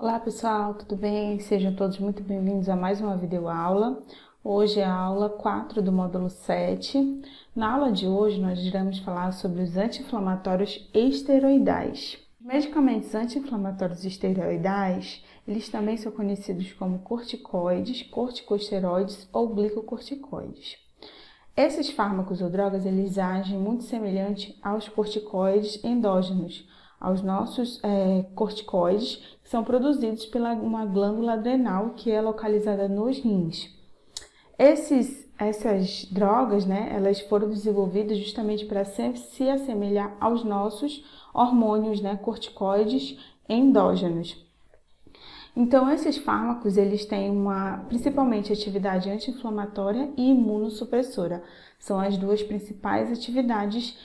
Olá pessoal, tudo bem? Sejam todos muito bem-vindos a mais uma videoaula. Hoje é a aula 4 do módulo 7. Na aula de hoje nós iremos falar sobre os anti-inflamatórios esteroidais. Os medicamentos anti-inflamatórios esteroidais, eles também são conhecidos como corticoides, corticosteroides ou glicocorticoides. Esses fármacos ou drogas, eles agem muito semelhante aos corticoides endógenos, aos nossos corticoides, que são produzidos pela uma glândula adrenal que é localizada nos rins. Essas drogas, elas foram desenvolvidas justamente para se assemelhar aos nossos hormônios, corticoides endógenos. Então, esses fármacos, eles têm principalmente atividade anti-inflamatória e imunossupressora. São as duas principais atividades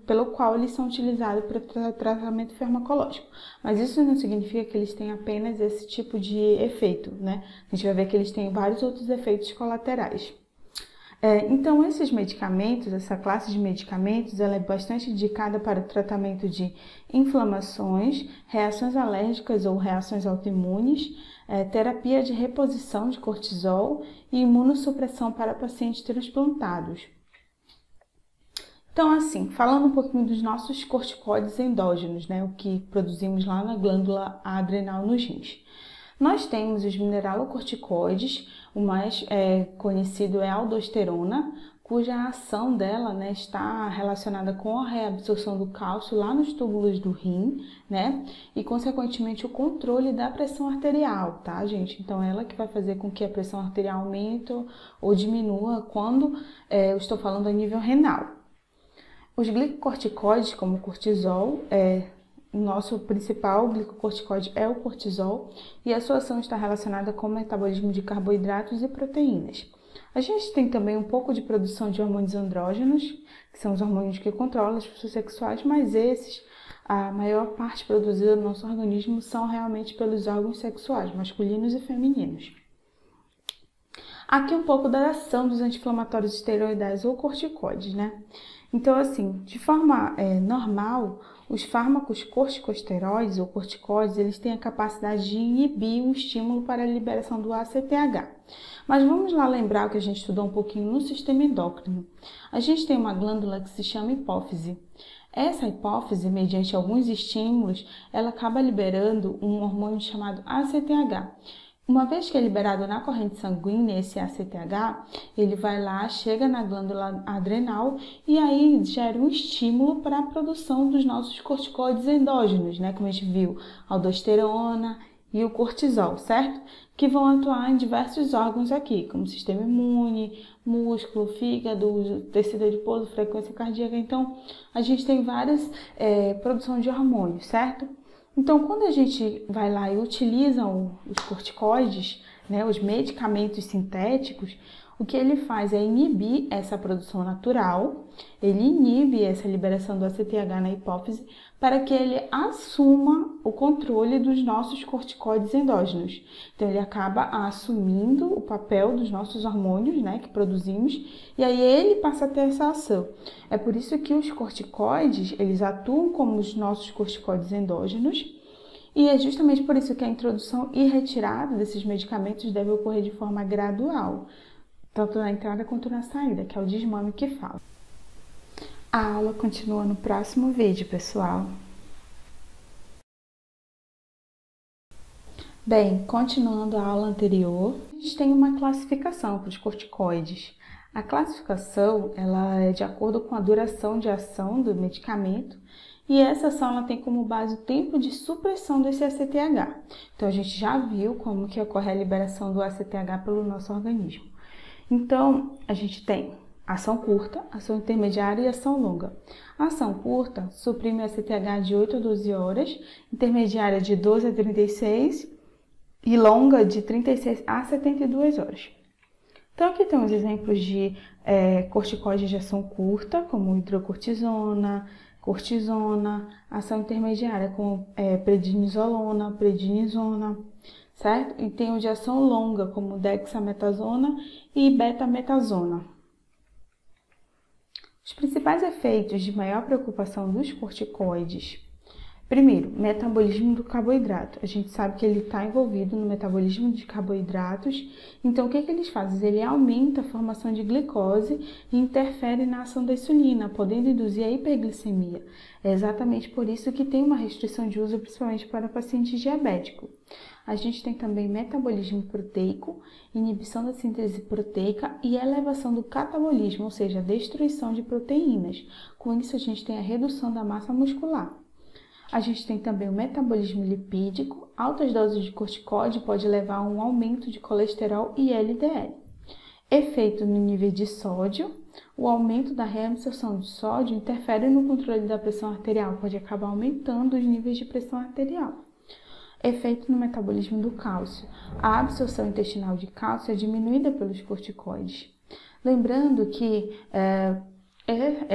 pelo qual eles são utilizados para tratamento farmacológico. Mas isso não significa que eles têm apenas esse tipo de efeito, A gente vai ver que eles têm vários outros efeitos colaterais. Então, esses medicamentos, essa classe de medicamentos, ela é bastante indicada para o tratamento de inflamações, reações alérgicas ou reações autoimunes, terapia de reposição de cortisol e imunossupressão para pacientes transplantados. Então, assim, falando um pouquinho dos nossos corticoides endógenos, o que produzimos lá na glândula adrenal nos rins. Nós temos os mineralocorticoides, o mais conhecido é a aldosterona, cuja ação dela está relacionada com a reabsorção do cálcio lá nos túbulos do rim, e consequentemente o controle da pressão arterial, tá, gente? Então, ela que vai fazer com que a pressão arterial aumente ou diminua quando eu estou falando a nível renal. Os glicocorticoides, como o cortisol, o nosso principal glicocorticoide é o cortisol e a sua ação está relacionada com o metabolismo de carboidratos e proteínas. A gente tem também um pouco de produção de hormônios andrógenos, que são os hormônios que controlam as funções sexuais, mas a maior parte produzida no nosso organismo são realmente pelos órgãos sexuais, masculinos e femininos. Aqui um pouco da ação dos anti-inflamatórios esteroidais ou corticoides, Então, assim, de forma normal, os fármacos corticosteroides ou corticoides, eles têm a capacidade de inibir o estímulo para a liberação do ACTH. Mas vamos lá lembrar o que a gente estudou um pouquinho no sistema endócrino. A gente tem uma glândula que se chama hipófise. Essa hipófise, mediante alguns estímulos, ela acaba liberando um hormônio chamado ACTH. Uma vez que é liberado na corrente sanguínea esse ACTH, ele vai lá, chega na glândula adrenal e aí gera um estímulo para a produção dos nossos corticoides endógenos, Como a gente viu, a aldosterona e o cortisol, certo? Que vão atuar em diversos órgãos aqui, como sistema imune, músculo, fígado, tecido adiposo, frequência cardíaca. Então, a gente tem várias produção de hormônios, certo? Então, quando a gente vai lá e utiliza os corticoides, os medicamentos sintéticos, o que ele faz é inibir essa produção natural, ele inibe essa liberação do ACTH na hipófise para que ele assuma o controle dos nossos corticoides endógenos. Então, ele acaba assumindo o papel dos nossos hormônios, que produzimos, e aí ele passa a ter essa ação. É por isso que os corticoides, eles atuam como os nossos corticoides endógenos, e é justamente por isso que a introdução e retirada desses medicamentos deve ocorrer de forma gradual, tanto na entrada quanto na saída, que é o desmame que fala. A aula continua no próximo vídeo, pessoal. Bem, continuando a aula anterior, a gente tem uma classificação para os corticoides. A classificação ela é de acordo com a duração de ação do medicamento e essa ação ela tem como base o tempo de supressão desse ACTH. Então, a gente já viu como que ocorre a liberação do ACTH pelo nosso organismo. Então, a gente tem ação curta, ação intermediária e ação longa. A ação curta suprime o ACTH de 8 a 12 horas, intermediária de 12 a 36 e longa de 36 a 72 horas. Então, aqui tem os exemplos de corticoides de ação curta, como hidrocortisona, cortisona, ação intermediária, como prednisolona, prednisona, certo? E tem o de ação longa, como dexametasona e betametasona. Os principais efeitos de maior preocupação dos corticoides Primeiro, metabolismo do carboidrato. A gente sabe que ele está envolvido no metabolismo de carboidratos. Então, o que eles fazem? Ele aumenta a formação de glicose e interfere na ação da insulina, podendo induzir a hiperglicemia. É exatamente por isso que tem uma restrição de uso, principalmente para pacientes diabéticos. A gente tem também metabolismo proteico, inibição da síntese proteica e elevação do catabolismo, ou seja, a destruição de proteínas. Com isso, a gente tem a redução da massa muscular. A gente tem também o metabolismo lipídico. Altas doses de corticoide pode levar a um aumento de colesterol e LDL. Efeito no nível de sódio. O aumento da reabsorção de sódio interfere no controle da pressão arterial, pode acabar aumentando os níveis de pressão arterial. Efeito no metabolismo do cálcio. A absorção intestinal de cálcio é diminuída pelos corticoides. Lembrando que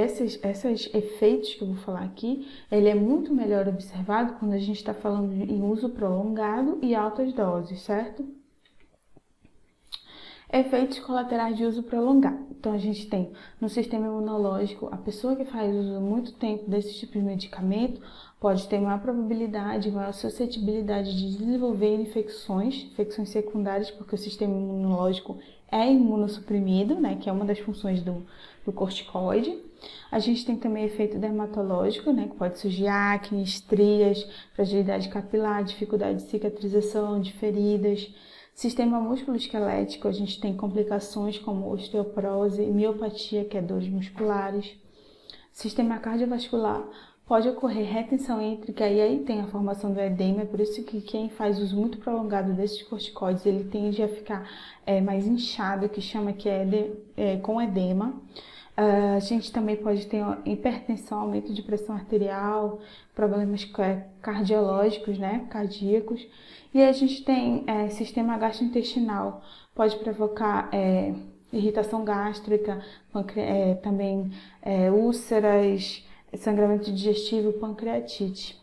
esses efeitos que eu vou falar aqui, ele é muito melhor observado quando a gente está falando em uso prolongado e altas doses, certo? Efeitos colaterais de uso prolongado. Então, a gente tem no sistema imunológico, a pessoa que faz uso muito tempo desse tipo de medicamento pode ter maior probabilidade, maior suscetibilidade de desenvolver infecções secundárias, porque o sistema imunológico é imunossuprimido, né, que é uma das funções do corticoide. A gente tem também efeito dermatológico, né, que pode surgir acne, estrias, fragilidade capilar, dificuldade de cicatrização de feridas. Sistema músculo-esquelético, a gente tem complicações como osteoporose, miopatia, que é dores musculares. Sistema cardiovascular, pode ocorrer retenção hídrica e aí tem a formação do edema, é por isso que quem faz uso muito prolongado desses corticoides, ele tende a ficar mais inchado, que chama que com edema. A gente também pode ter hipertensão, aumento de pressão arterial, problemas cardiológicos, né, cardíacos. E a gente tem sistema gastrointestinal, pode provocar irritação gástrica, também úlceras, sangramento digestivo, pancreatite.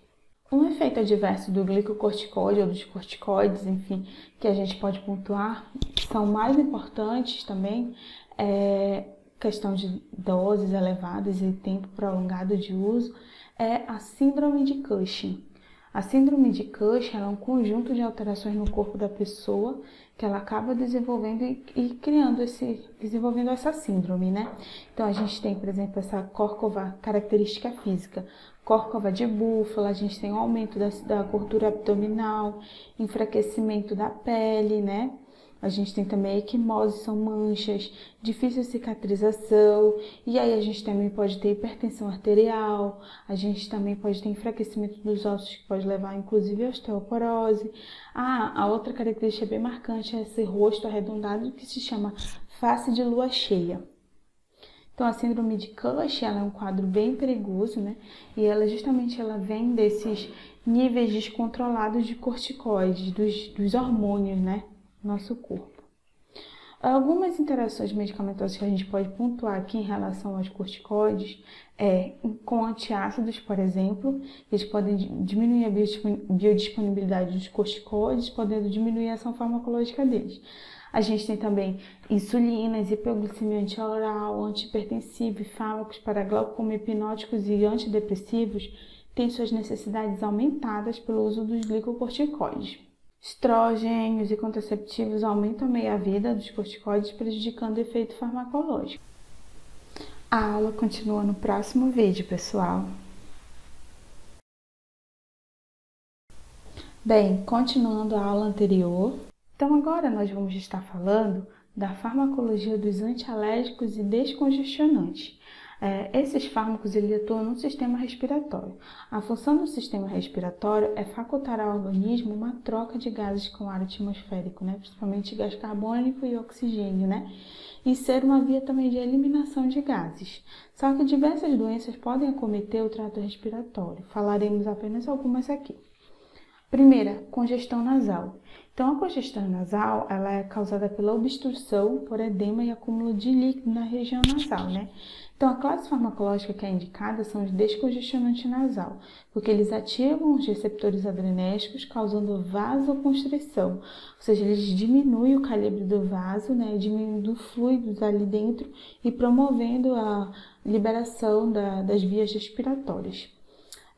Um efeito adverso do glicocorticoide ou dos corticoides, enfim, que a gente pode pontuar, são mais importantes também, questão de doses elevadas e tempo prolongado de uso, é a síndrome de Cushing. A síndrome de Cushing é um conjunto de alterações no corpo da pessoa que ela acaba desenvolvendo e desenvolvendo essa síndrome, né? Então, a gente tem, por exemplo, essa córcova característica física, córcova de búfala, a gente tem um aumento da gordura abdominal, enfraquecimento da pele, né? A gente tem também equimose, são manchas, difícil cicatrização, e aí a gente também pode ter hipertensão arterial, a gente também pode ter enfraquecimento dos ossos, que pode levar inclusive a osteoporose. A outra característica bem marcante é esse rosto arredondado que se chama face de lua cheia. Então, a síndrome de Cushing, ela é um quadro bem perigoso, né? E ela vem desses níveis descontrolados de corticoides, dos hormônios, né? Nosso corpo. Algumas interações medicamentosas que a gente pode pontuar aqui em relação aos corticoides com antiácidos, por exemplo, eles podem diminuir a biodisponibilidade dos corticoides, podendo diminuir a ação farmacológica deles. A gente tem também insulinas, hipoglicemia antioral, antihipertensivo e fármacos para glaucoma, hipnóticos e antidepressivos têm suas necessidades aumentadas pelo uso dos glicocorticoides. Estrogênios e contraceptivos aumentam a meia-vida dos corticoides, prejudicando o efeito farmacológico. A aula continua no próximo vídeo, pessoal. Bem, continuando a aula anterior, então agora nós vamos estar falando da farmacologia dos antialérgicos e descongestionantes. Esses fármacos atuam no sistema respiratório. A função do sistema respiratório é facultar ao organismo uma troca de gases com o ar atmosférico, né? Principalmente gás carbônico e oxigênio, né? E ser uma via também de eliminação de gases. Só que diversas doenças podem acometer o trato respiratório. Falaremos apenas algumas aqui. Primeira, congestão nasal. Então, a congestão nasal ela é causada pela obstrução por edema e acúmulo de líquido na região nasal, né? Então, a classe farmacológica que é indicada são os descongestionantes nasal, porque eles ativam os receptores adrenérgicos, causando vasoconstrição, ou seja, eles diminuem o calibre do vaso, né, diminuindo fluidos ali dentro e promovendo a liberação das vias respiratórias.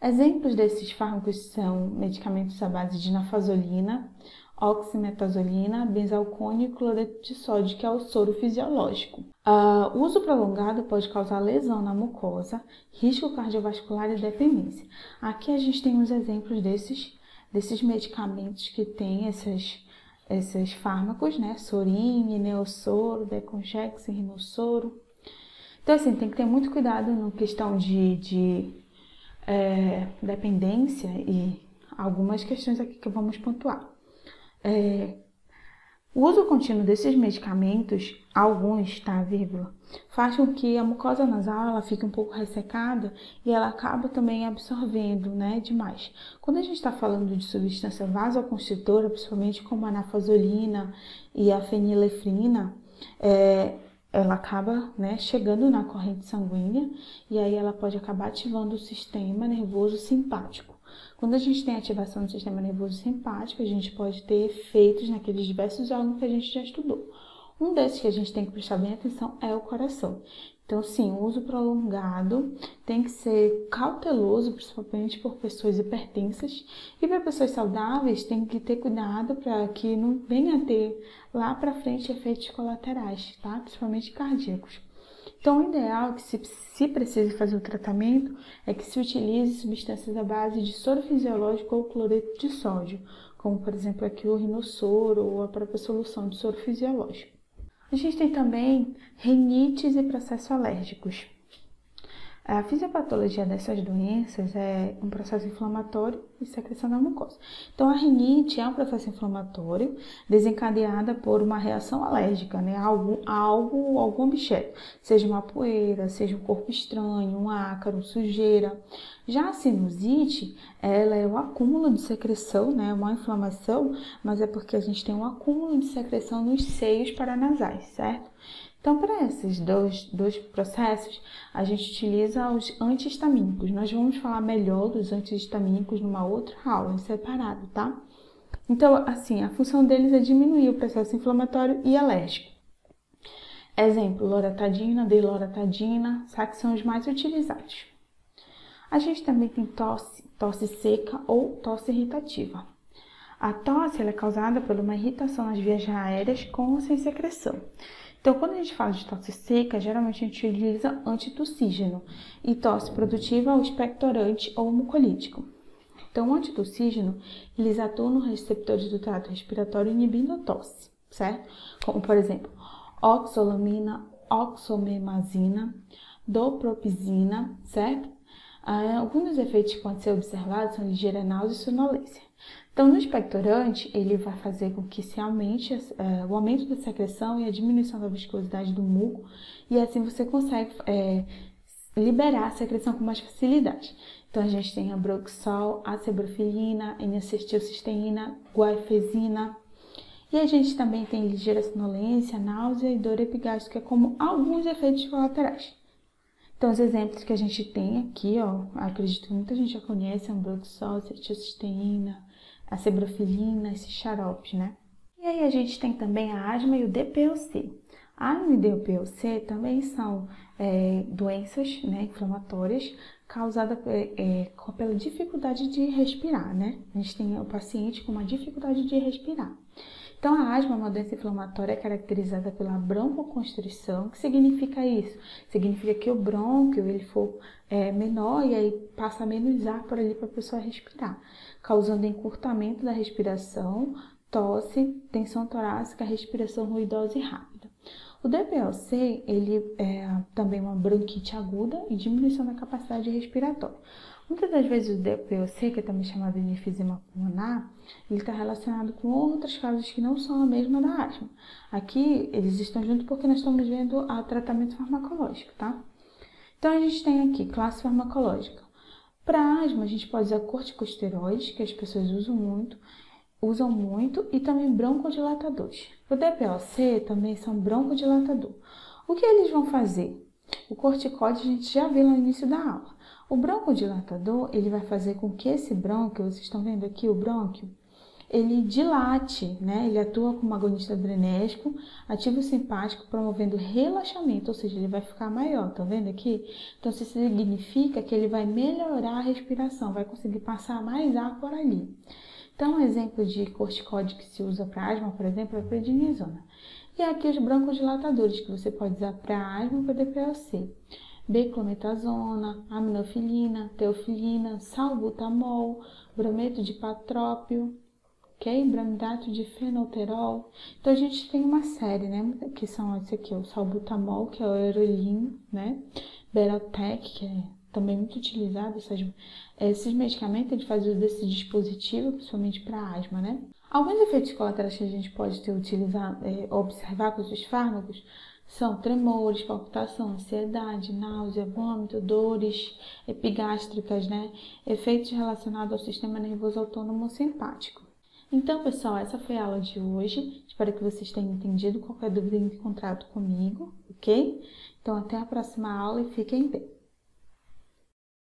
Exemplos desses fármacos são medicamentos à base de nafazolina, oximetazolina, benzalcone e cloreto de sódio, que é o soro fisiológico. O uso prolongado pode causar lesão na mucosa, risco cardiovascular e dependência. Aqui a gente tem uns exemplos desses medicamentos que têm esses fármacos, né? Sorine, Neosoro, Decongex, Rinosoro. Então, assim, tem que ter muito cuidado na questão de dependência e algumas questões aqui que vamos pontuar. O uso contínuo desses medicamentos, alguns, tá, vírgula, faz com que a mucosa nasal ela fique um pouco ressecada e ela acaba também absorvendo, né, demais. Quando a gente está falando de substância vasoconstritora, principalmente como a nafazolina e a fenilefrina, ela acaba, né, chegando na corrente sanguínea e aí ela pode acabar ativando o sistema nervoso simpático. Quando a gente tem ativação do sistema nervoso simpático, a gente pode ter efeitos naqueles diversos órgãos que a gente já estudou. Um desses que a gente tem que prestar bem atenção é o coração. Então, sim, o uso prolongado tem que ser cauteloso, principalmente por pessoas hipertensas. E para pessoas saudáveis, tem que ter cuidado para que não venha a ter lá para frente efeitos colaterais, tá? Principalmente cardíacos. Então, o ideal é que se precise fazer o tratamento é que se utilize substâncias à base de soro fisiológico ou cloreto de sódio, como, por exemplo, aqui o rinosoro ou a própria solução de soro fisiológico. A gente tem também rinites e processos alérgicos. A fisiopatologia dessas doenças é um processo inflamatório e secreção da mucosa. Então, a rinite é um processo inflamatório desencadeada por uma reação alérgica, né, a algum objeto, seja uma poeira, seja um corpo estranho, um ácaro, sujeira. Já a sinusite, ela é o acúmulo de secreção, né, uma inflamação, mas é porque a gente tem um acúmulo de secreção nos seios paranasais, certo? Então, para esses dois processos, a gente utiliza os antihistamínicos. Nós vamos falar melhor dos antihistamínicos numa outra aula, em separado, tá? Então, assim, a função deles é diminuir o processo inflamatório e alérgico. Exemplo, loratadina, desloratadina, que são os mais utilizados. A gente também tem tosse seca ou tosse irritativa. A tosse ela é causada por uma irritação nas vias aéreas com ou sem secreção. Então, quando a gente fala de tosse seca, geralmente a gente utiliza antitussígeno e tosse produtiva ou expectorante ou mucolítico. Então, o antitussígeno, eles atuam nos receptores do trato respiratório inibindo a tosse, certo? Como, por exemplo, oxolamina, oxomemazina, dopropizina, certo? Alguns dos efeitos que podem ser observados são ligeira náusea e sonolência. Então, no expectorante, ele vai fazer com que se aumente o aumento da secreção e a diminuição da viscosidade do muco, e assim você consegue liberar a secreção com mais facilidade. Então, a gente tem a Broxol, a acebrofilina, N-acetilcisteína, guaifesina. E a gente também tem ligeira sonolência, náusea e dor epigástrica como alguns efeitos colaterais. Então, os exemplos que a gente tem aqui, ó, acredito que muita gente já conhece, a Broxol, acetilcisteína, a acebrofilina, esses xaropes, né? E aí a gente tem também a asma e o DPOC. A asma e o DPOC também são doenças, né, inflamatórias causadas pela dificuldade de respirar, né? A gente tem o paciente com uma dificuldade de respirar. Então, a asma é uma doença inflamatória caracterizada pela broncoconstrição. O que significa isso? Significa que o brônquio ele for menor e aí passa menos ar por ali para a pessoa respirar, causando encurtamento da respiração, tosse, tensão torácica, respiração ruidosa e rápida. O DPOC, ele é também uma bronquite aguda e diminuição da capacidade respiratória. Muitas das vezes o DPOC, que é também chamado de enfisema pulmonar, ele está relacionado com outras causas que não são a mesma da asma. Aqui, eles estão juntos porque nós estamos vendo o tratamento farmacológico, tá? Então, a gente tem aqui classe farmacológica. Para asma, a gente pode usar corticosteroides, que as pessoas usam muito, e também broncodilatadores. O DPOC também são broncodilatador. O que eles vão fazer? O corticóide a gente já viu no início da aula. O broncodilatador, ele vai fazer com que esse brônquio, vocês estão vendo aqui o brônquio, ele dilate, né? Ele atua como agonista adrenérgico, ativo simpático, promovendo relaxamento, ou seja, ele vai ficar maior, tá vendo aqui? Então, isso significa que ele vai melhorar a respiração, vai conseguir passar mais ar por ali. Então, um exemplo de corticóide que se usa para asma, por exemplo, é a prednisona. E aqui os broncodilatadores, que você pode usar para asma ou para DPOC. Beclometasona, aminofilina, teofilina, salbutamol, brometo de patrópio, ok? Bramidato de fenoterol. Então, a gente tem uma série, né? Que são esse aqui, o salbutamol, que é o Erolin, né? Berotec, que é também muito utilizado. Esses medicamentos, eles fazem uso desse dispositivo, principalmente para asma, né? Alguns efeitos colaterais que a gente pode observar com esses fármacos são tremores, palpitação, ansiedade, náusea, vômito, dores epigástricas, né? Efeitos relacionados ao sistema nervoso autônomo simpático. Então, pessoal, essa foi a aula de hoje. Espero que vocês tenham entendido. Qualquer dúvida, entre em contato comigo, ok? Então, até a próxima aula e fiquem bem.